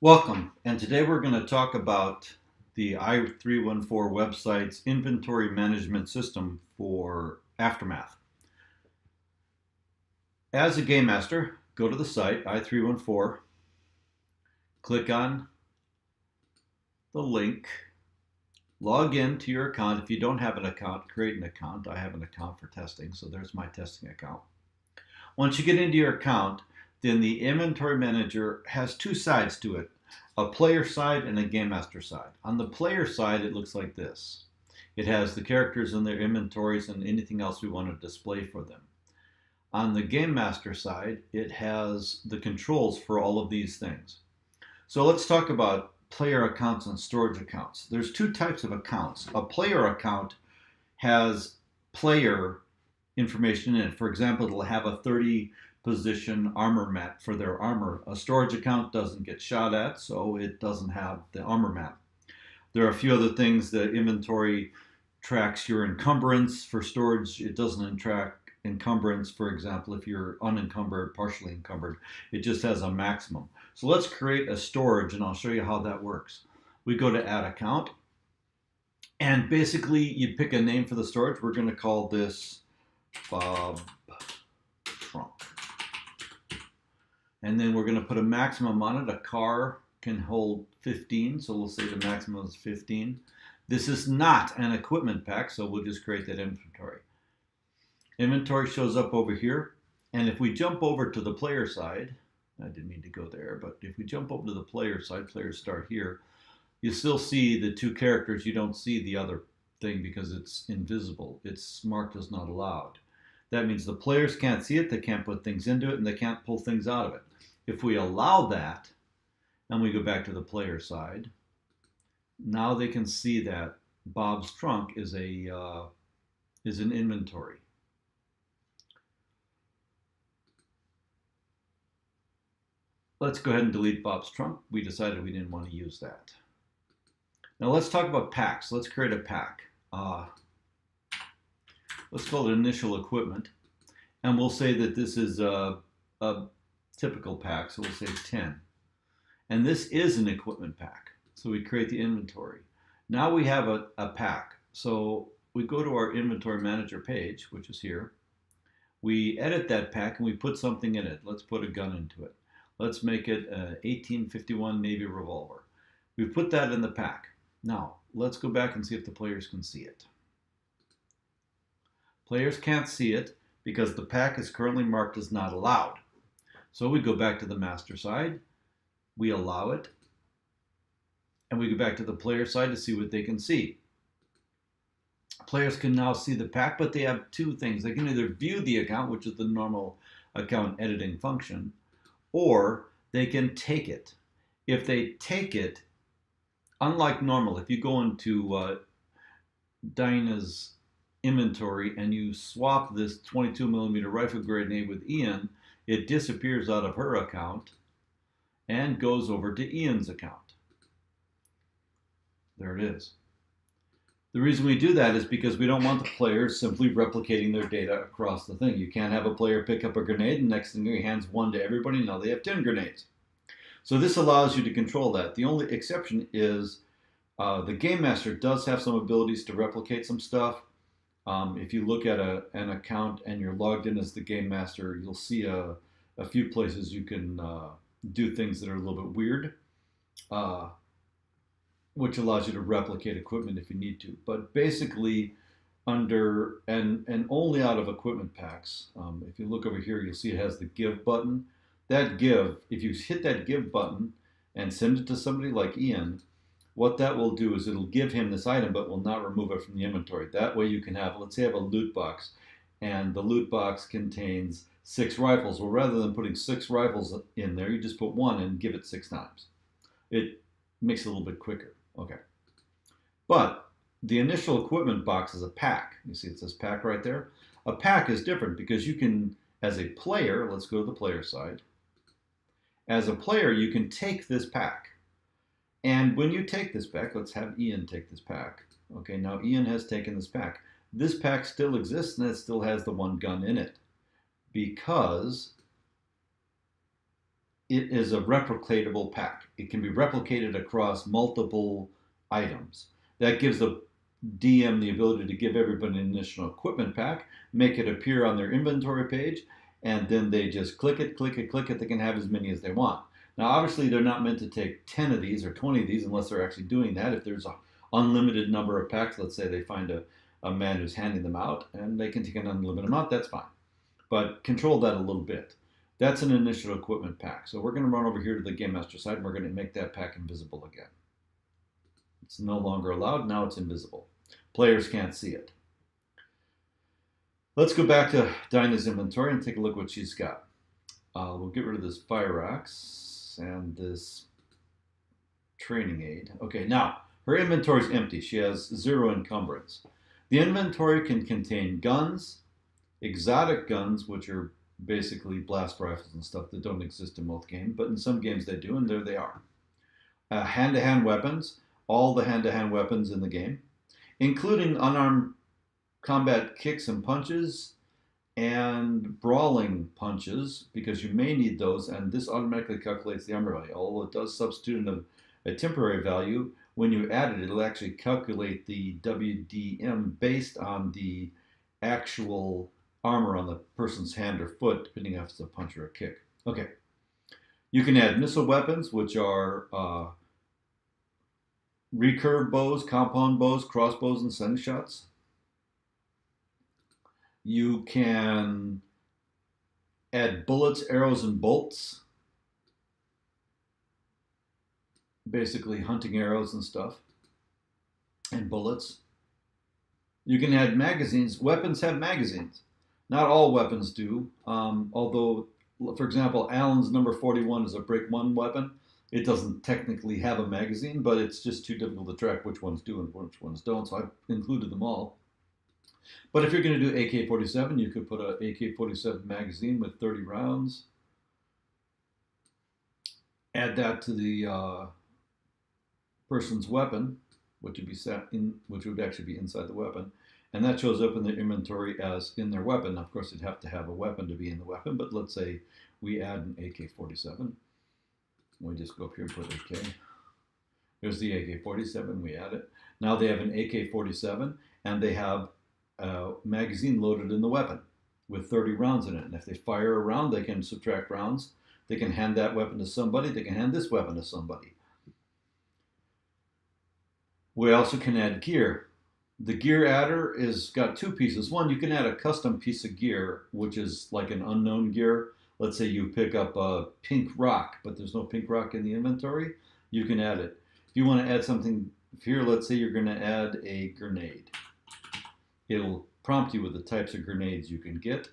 Welcome, and today we're going to talk about the i314 website's inventory management system for Aftermath. As a game master, go to the site i314, click on the link, log in to your account. If you don't have an account, create an account. I have an account for testing, so there's my testing account. Once you get into your account, then the inventory manager has two sides to it, a player side and a game master side. On the player side, it looks like this. It has the characters and their inventories and anything else we want to display for them. On the game master side, it has the controls for all of these things. So let's talk about player accounts and storage accounts. There's two types of accounts. A player account has player information in it. For example, it'll have a 30 position armor map for their armor. A storage account doesn't get shot at, so it doesn't have the armor map. There are a few other things. The inventory tracks your encumbrance. For storage, it doesn't track encumbrance. For example, if you're unencumbered, partially encumbered, it just has a maximum. So let's create a storage, and I'll show you how that works. We go to add account, and basically you pick a name for the storage. We're going to call this Bob Trunk. And then we're going to put a maximum on it. A car can hold 15, so we'll say the maximum is 15. This is not an equipment pack, so we'll just create that inventory. Inventory shows up over here, and if we jump over to the player side, I didn't mean to go there, but if we jump over to the player side, players start here, you still see the two characters. You don't see the other thing because it's invisible. It's marked as not allowed. That means the players can't see it, they can't put things into it, and they can't pull things out of it. If we allow that, and we go back to the player side, now they can see that Bob's trunk is an inventory. Let's go ahead and delete Bob's trunk. We decided we didn't want to use that. Now let's talk about packs. Let's create a pack. Let's call it initial equipment, and we'll say that this is a typical pack, so we'll say 10. And this is an equipment pack, so we create the inventory. Now we have a pack, so we go to our inventory manager page, which is here. We edit that pack and we put something in it. Let's put a gun into it. Let's make it an 1851 Navy revolver. We've put that in the pack. Now, let's go back and see if the players can see it. Players can't see it because the pack is currently marked as not allowed. So we go back to the master side, we allow it, and we go back to the player side to see what they can see. Players can now see the pack, but they have two things. They can either view the account, which is the normal account editing function, or they can take it. If they take it, unlike normal, if you go into Dinah's inventory and you swap this 22 millimeter rifle grenade with Ian, it disappears out of her account and goes over to Ian's account. There it is. The reason we do that is because we don't want the players simply replicating their data across the thing. You can't have a player pick up a grenade and next thing he hands one to everybody. Now they have 10 grenades. So this allows you to control that. The only exception is the Game Master does have some abilities to replicate some stuff. If you look at an account and you're logged in as the Game Master, you'll see a few places you can do things that are a little bit weird, which allows you to replicate equipment if you need to. But basically, under and only out of equipment packs, if you look over here, you'll see it has the Give button. That Give, if you hit that Give button and send it to somebody like Ian, what that will do is it'll give him this item but will not remove it from the inventory. That way you can have, let's say I have a loot box, and the loot box contains 6 rifles. Well, rather than putting 6 rifles in there, you just put one and give it 6 times. It makes it a little bit quicker. Okay. But the initial equipment box is a pack. You see it says pack right there. A pack is different because you can, as a player, let's go to the player side. As a player, you can take this pack. And when you take this pack, let's have Ian take this pack. Okay, now Ian has taken this pack. This pack still exists and it still has the one gun in it because it is a replicatable pack. It can be replicated across multiple items. That gives the DM the ability to give everybody an initial equipment pack, make it appear on their inventory page, and then they just click it, click it, click it. They can have as many as they want. Now, obviously, they're not meant to take 10 of these or 20 of these unless they're actually doing that. If there's an unlimited number of packs, let's say they find a man who's handing them out and they can take an unlimited amount, that's fine. But control that a little bit. That's an initial equipment pack. So we're going to run over here to the Game Master side and we're going to make that pack invisible again. It's no longer allowed. Now it's invisible. Players can't see it. Let's go back to Dinah's inventory and take a look what she's got. We'll get rid of this fire axe and this training aid. Okay, now her inventory is empty. She has 0 encumbrance. The inventory can contain guns, exotic guns, which are basically blast rifles and stuff that don't exist in most games, but in some games they do, and there they are. Hand-to-hand weapons, all the hand-to-hand weapons in the game, including unarmed combat kicks and punches and brawling punches, because you may need those, and this automatically calculates the armor value. Although it does substitute a temporary value, when you add it, it'll actually calculate the WDM based on the actual armor on the person's hand or foot, depending if it's a punch or a kick. Okay. You can add missile weapons, which are recurve bows, compound bows, crossbows, and slingshots. You can add bullets, arrows, and bolts. Basically hunting arrows and stuff. And bullets. You can add magazines. Weapons have magazines. Not all weapons do. Although, for example, Allen's number 41 is a break one weapon. It doesn't technically have a magazine, but it's just too difficult to track which ones do and which ones don't, so I've included them all. But if you're going to do AK-47, you could put an AK-47 magazine with 30 rounds. Add that to the person's weapon, which would actually be inside the weapon, and that shows up in their inventory as in their weapon. Of course, it'd have to have a weapon to be in the weapon, but let's say we add an AK-47. We just go up here and put AK. There's the AK-47, we add it. Now they have an AK-47, and they have a magazine loaded in the weapon with 30 rounds in it. And if they fire a round, they can subtract rounds. They can hand that weapon to somebody. They can hand this weapon to somebody. We also can add gear. The gear adder is got 2 pieces. One, you can add a custom piece of gear, which is like an unknown gear. Let's say you pick up a pink rock, but there's no pink rock in the inventory. You can add it. If you want to add something here, let's say you're going to add a grenade. It'll prompt you with the types of grenades you can get,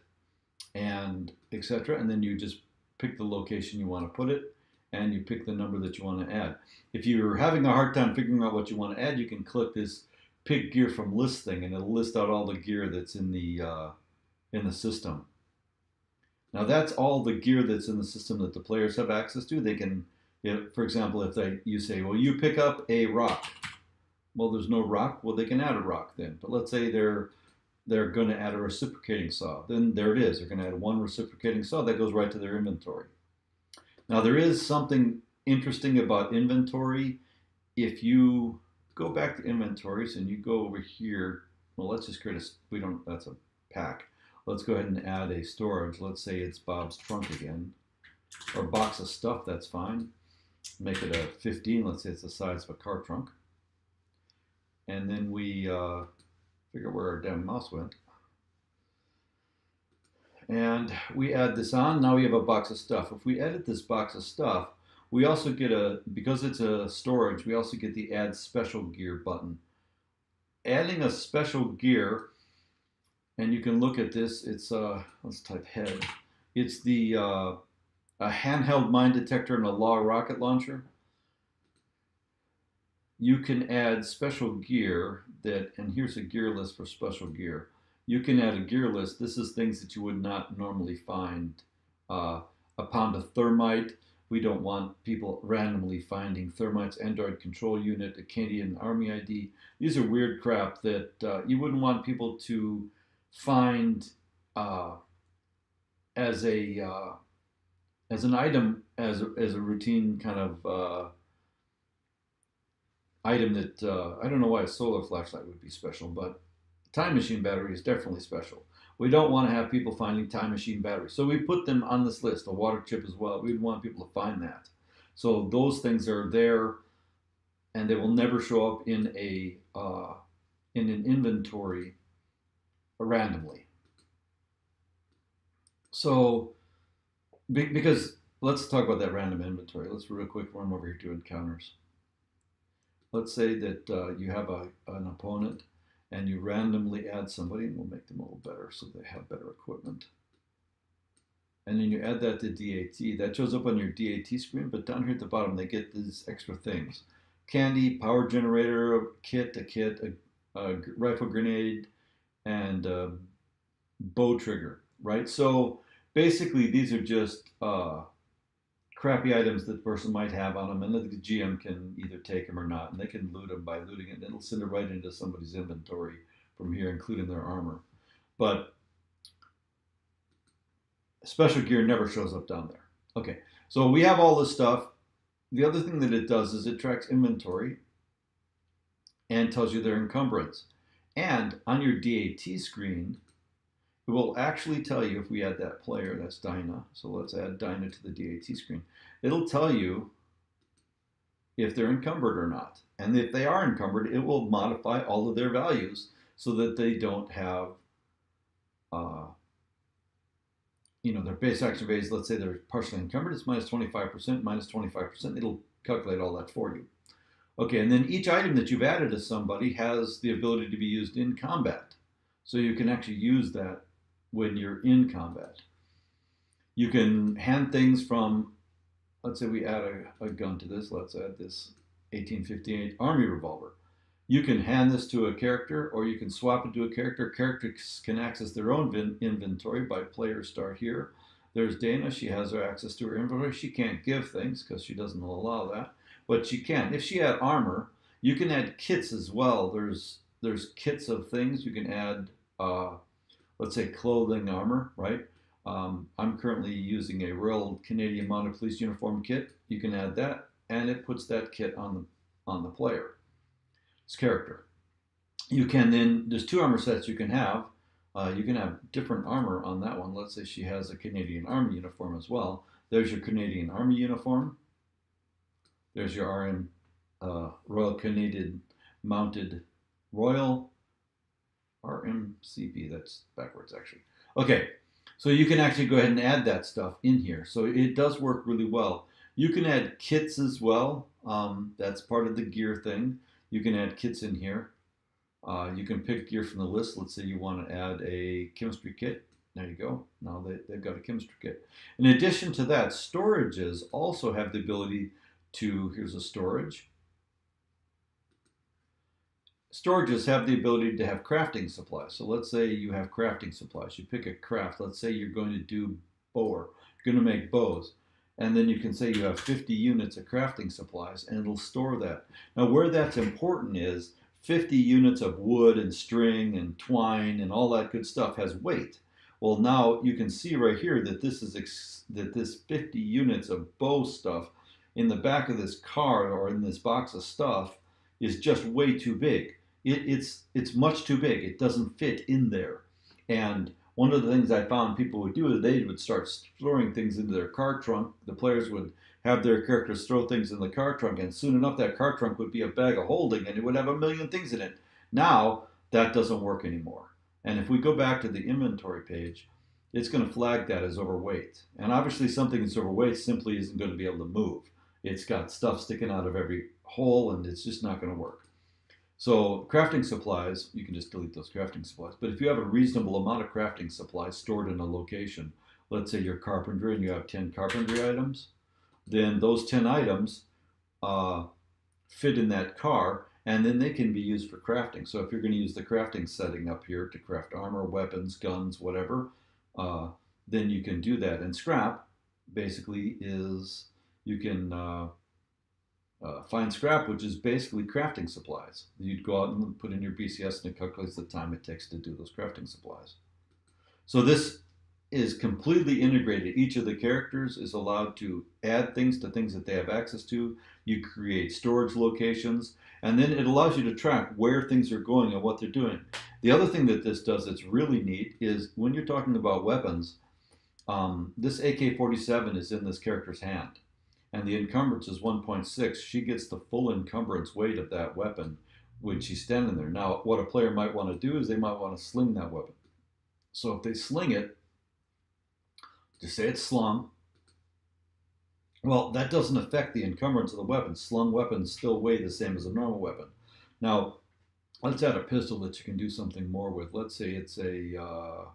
and etc. And then you just pick the location you want to put it, and you pick the number that you want to add. If you're having a hard time figuring out what you want to add, you can click this pick gear from list thing, and it'll list out all the gear that's in the system. Now that's all the gear that's in the system that the players have access to. They can, for example, if you say, well, you pick up a rock. Well, there's no rock. Well, they can add a rock then. But let's say they're going to add a reciprocating saw. Then there it is. They're going to add 1 reciprocating saw. That goes right to their inventory. Now there is something interesting about inventory. If you go back to inventories and you go over here, well, let's just create that's a pack. Let's go ahead and add a storage. Let's say it's Bob's trunk again, or box of stuff, that's fine. Make it a 15, let's say it's the size of a car trunk. And then we figure where our damn mouse went. And we add this on, now we have a box of stuff. If we edit this box of stuff, we also get because it's a storage, we also get the add special gear button. Adding a special gear, and you can look at this, it's, let's type head. It's a handheld mine detector and a log rocket launcher. You can add special gear and here's a gear list for special gear. You can add a gear list. This is things that you would not normally find. A pound of thermite. We don't want people randomly finding thermites, Android control unit, a Canadian Army ID. These are weird crap that you wouldn't want people to find as a as an item, as a routine kind of item that I don't know why a solar flashlight would be special, but time machine battery is definitely special. We don't want to have people finding time machine batteries, so we put them on this list. A water chip as well. We want people to find that. So those things are there, and they will never show up in an inventory randomly. So because let's talk about that random inventory. Let's real quick run over here to encounters. Let's say that you have an opponent and you randomly add somebody, and we'll make them a little better so they have better equipment. And then you add that to DAT. That shows up on your DAT screen, but down here at the bottom, they get these extra things. Candy, power generator, a kit, a rifle grenade, and a bow trigger, right? So basically, these are just crappy items that the person might have on them, and the GM can either take them or not, and they can loot them by looting it, and it'll send it right into somebody's inventory from here, including their armor. But special gear never shows up down there. Okay, so we have all this stuff. The other thing that it does is it tracks inventory and tells you their encumbrance. And on your DAT screen, it will actually tell you if we add that player, that's Dinah. So let's add Dinah to the DAT screen. It'll tell you if they're encumbered or not. And if they are encumbered, it will modify all of their values so that they don't have, their base action values. Let's say they're partially encumbered, it's minus 25%, minus 25%. It'll calculate all that for you. Okay, and then each item that you've added to somebody has the ability to be used in combat. So you can actually use that when you're in combat. You can hand things from, let's say we add a gun to this. Let's add this 1858 Army revolver. You can hand this to a character, or you can swap it to a character. Characters can access their own inventory by player start here. There's Dana. She has her access to her inventory. She can't give things because she doesn't allow that, but she can. If she had armor, you can add kits as well. There's kits of things you can add. Let's say clothing, armor, right? I'm currently using a Royal Canadian Mounted Police uniform kit. You can add that, and it puts that kit on the player. It's character. You can then, there's two armor sets you can have. You can have different armor on that one. Let's say she has a Canadian Army uniform as well. There's your Canadian Army uniform. There's your Royal Canadian Mounted Royal RMCP, that's backwards actually. Okay, so you can actually go ahead and add that stuff in here. So it does work really well. You can add kits as well. That's part of the gear thing. You can add kits in here. You can pick gear from the list. Let's say you want to add a chemistry kit. There you go. Now they've got a chemistry kit. In addition to that, storages also have the ability to, here's a storage. Storages have the ability to have crafting supplies. So let's say you have crafting supplies. You pick a craft. Let's say you're going to do bower. You're going to make bows. And then you can say you have 50 units of crafting supplies, and it'll store that. Now, where that's important is 50 units of wood and string and twine and all that good stuff has weight. Well, now you can see right here that this 50 units of bow stuff in the back of this card or in this box of stuff is just way too big. It's much too big. It doesn't fit in there. And one of the things I found people would do is they would start throwing things into their car trunk. The players would have their characters throw things in the car trunk, and soon enough that car trunk would be a bag of holding, and it would have a million things in it. Now that doesn't work anymore. And if we go back to the inventory page, it's going to flag that as overweight. And obviously something that's overweight simply isn't going to be able to move. It's got stuff sticking out of every hole, and it's just not going to work. So crafting supplies, you can just delete those crafting supplies. But if you have a reasonable amount of crafting supplies stored in a location, let's say you're a carpenter and you have 10 carpentry items, then those 10 items fit in that car, and then they can be used for crafting. So if you're going to use the crafting setting up here to craft armor, weapons, guns, whatever, then you can do that. And scrap basically is, you can find scrap, which is basically crafting supplies. You'd go out and put in your BCS, and it calculates the time it takes to do those crafting supplies. So this is completely integrated. Each of the characters is allowed to add things to things that they have access to. You create storage locations, and then it allows you to track where things are going and what they're doing. The other thing that this does that's really neat is when you're talking about weapons, this AK-47 is in this character's hand, and the encumbrance is 1.6. She gets the full encumbrance weight of that weapon when she's standing there. Now, what a player might want to do is they might want to sling that weapon. So if they sling it, just say it's slung. Well, that doesn't affect the encumbrance of the weapon. Slung weapons still weigh the same as a normal weapon. Now, let's add a pistol that you can do something more with. Let's say it's a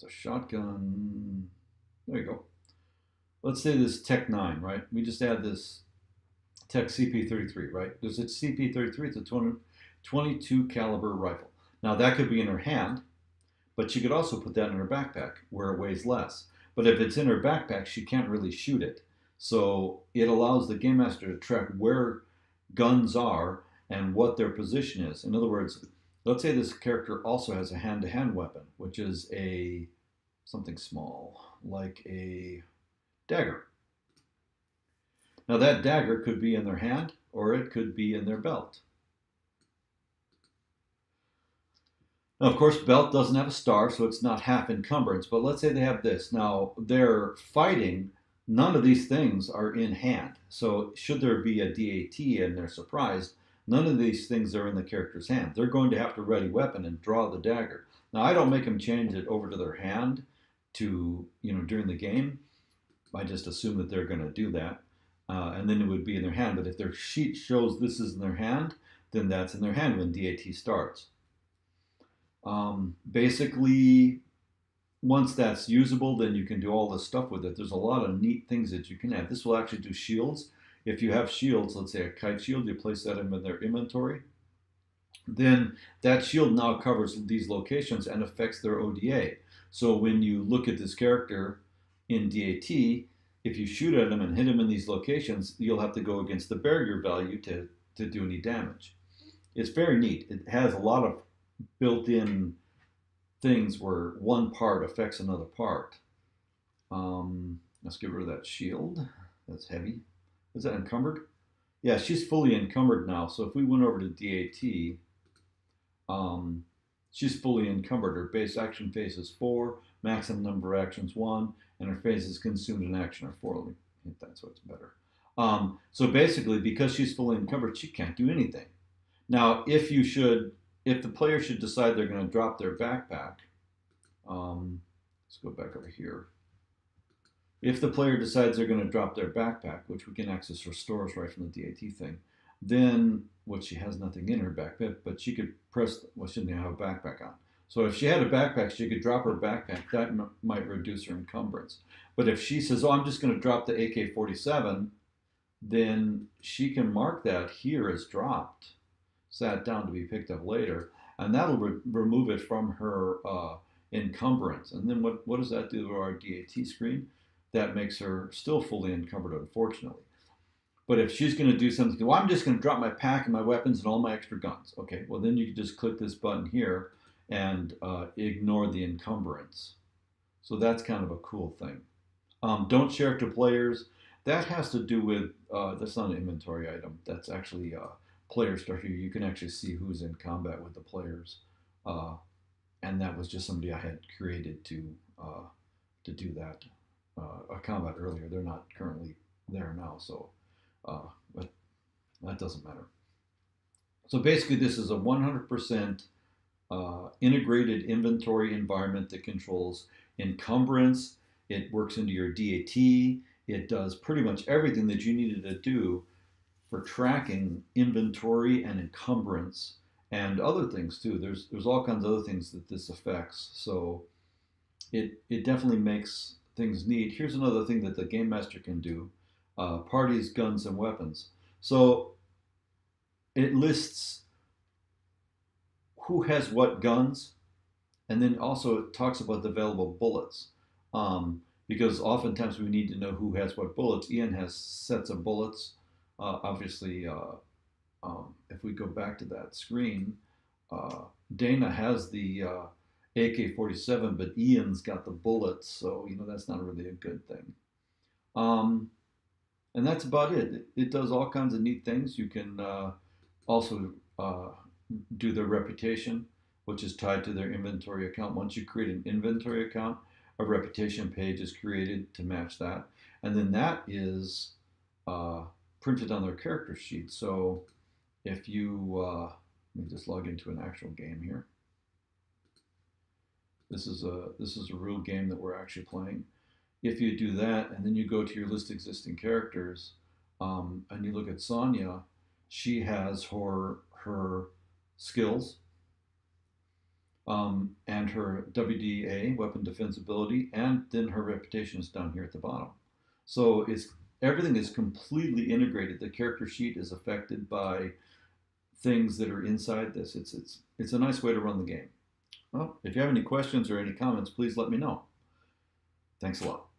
shotgun. There you go. Let's say this Tech 9, right? We just add this Tech CP33, right? There's a CP33. It's a 22 caliber rifle. Now that could be in her hand, but she could also put that in her backpack where it weighs less. But if it's in her backpack, she can't really shoot it. So it allows the game master to track where guns are and what their position is. In other words, let's say this character also has a hand-to-hand weapon, which is something small, like a dagger. Now that dagger could be in their hand or it could be in their belt. Now, of course, belt doesn't have a star, so it's not half encumbrance, but let's say they have this. Now, they're fighting. None of these things are in hand. So should there be a DAT and they're surprised, none of these things are in the character's hand. They're going to have to ready weapon and draw the dagger. Now, I don't make them change it over to their hand during the game. I just assume that they're going to do that, and then it would be in their hand. But if their sheet shows this is in their hand, then that's in their hand when DAT starts. Basically, once that's usable, then you can do all this stuff with it. There's a lot of neat things that you can add. This will actually do shields. If you have shields, let's say a kite shield, you place that in their inventory. Then that shield now covers these locations and affects their ODA. So when you look at this character in DAT, if you shoot at him and hit him in these locations, you'll have to go against the barrier value to do any damage. It's very neat. It has a lot of built-in things where one part affects another part. Let's get rid of that shield. That's heavy. Is that encumbered? Yeah, she's fully encumbered now. So if we went over to DAT, she's fully encumbered. Her base action phase is 4, maximum number of actions 1, and her phases consumed in action are 4. Let me hit that so it's better. So basically, because she's fully encumbered, she can't do anything. Now, if the player should decide they're going to drop their backpack, let's go back over here. If the player decides they're going to drop their backpack, which we can access her stores right from the DAT thing, then, she has nothing in her backpack, but she could press, she didn't have a backpack on. So if she had a backpack, she could drop her backpack. That might reduce her encumbrance. But if she says, I'm just going to drop the AK-47, then she can mark that here as dropped, sat down to be picked up later, and that'll remove it from her encumbrance. And then what does that do to our DAT screen? That makes her still fully encumbered, unfortunately. But if she's going to do something, I'm just going to drop my pack and my weapons and all my extra guns. Okay, well then you can just click this button here and ignore the encumbrance. So that's kind of a cool thing. Don't share it to players. That has to do with, that's not an inventory item. That's actually player stuff. You can actually see who's in combat with the players. And that was just somebody I had created to do that. A combat earlier. They're not currently there now, so but that doesn't matter. So basically, this is a 100% integrated inventory environment that controls encumbrance. It works into your DAT. It does pretty much everything that you needed to do for tracking inventory and encumbrance and other things too. There's all kinds of other things that this affects. So it definitely makes things neat. Here's another thing that the Game Master can do. Parties, guns, and weapons. So it lists who has what guns, and then also it talks about the available bullets. Because oftentimes we need to know who has what bullets. Ian has sets of bullets. Obviously, if we go back to that screen, Dana has the AK-47, but Ian's got the bullets, so that's not really a good thing. Um, and that's about it. It does all kinds of neat things. You can also do their reputation, which is tied to their inventory account. Once you create an inventory account, a reputation page is created to match that, and then that is uh, printed on their character sheet. So if you let me just log into an actual game here. This is a real game that we're actually playing. If you do that and then you go to your list existing characters, and you look at Sonya, she has her skills, and her WDA, weapon defensibility, and then her reputation is down here at the bottom. So everything is completely integrated. The character sheet is affected by things that are inside this. It's a nice way to run the game. Well, if you have any questions or any comments, please let me know. Thanks a lot.